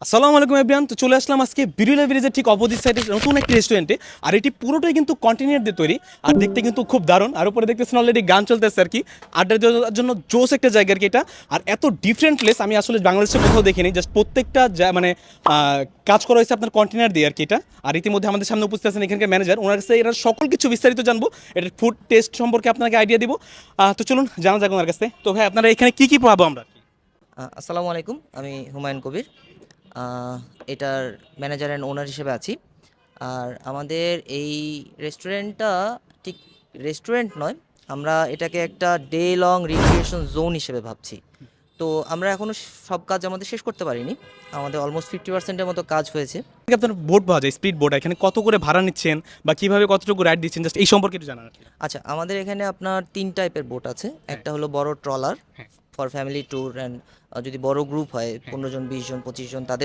আসসালামু আলাইকুম এভরিওয়ান। তো চলে আসলাম আজকে বিরুলা ব্রিজের ঠিক অপোজিট সাইডে নতুন একটি রেস্টুরেন্টে। আর এটি পুরোটাই কিন্তু কন্টেনার দিয়ে তৈরি, আর দেখতে কিন্তু খুব দারুণ। আর উপরে দেখতেছেন অলরেডি গান চলতেছে আর কি, আড্ডা দেওয়ার জন্য জোস একটা জায়গা আর কি এটা। আর এত ডিফারেন্ট প্লেস আমি আসলে বাংলাদেশে কোথাও দেখিনি। জাস্ট প্রত্যেকটা মানে কাজ করা হয়েছে আপনার কন্টেনার দিয়ে আর কি এটা। আর ইতিমধ্যে আমাদের সামনে উপস্থিত আছেন এখানকার ম্যানেজার, ওনার কাছে এরা সকল কিছু বিস্তারিত জানবো, এটার ফুড টেস্ট সম্পর্কে আপনাকে আইডিয়া দিব। তো চলুন জানা যাক ওনার কাছে। তো ভাই আপনারা এখানে কী কী পাবো আমরা? আসসালামু আলাইকুম, আমি হুমায়ুন কবির। এটার ম্যানেজার অ্যান্ড ওনার হিসেবে আছি। আর আমাদের এই রেস্টুরেন্টটা ঠিক রেস্টুরেন্ট নয়, আমরা এটাকে একটা ডে লং রিক্রিয়েশন জোন হিসেবে ভাবছি। তো আমরা এখনও সব কাজ আমাদের শেষ করতে পারিনি, আমাদের অলমোস্ট 50%-এর মতো কাজ হয়েছে। আপনার বোট পাওয়া যায়, স্পিড বোট, এখানে কত করে ভাড়া নিচ্ছেন বা কিভাবে কতটুকু রাইড দিচ্ছেন, জাস্ট এই সম্পর্কে একটু জানার আর কি। আচ্ছা, আমাদের এখানে আপনার 3 টাইপের বোট আছে। হ্যাঁ, একটা হলো বড় ট্রলার হ্যাঁ, ফর ফ্যামিলি ট্যুর অ্যান্ড যদি বড় গ্রুপ হয়, হ্যাঁ। 15 জন, 20 জন, 25 জন, তাদের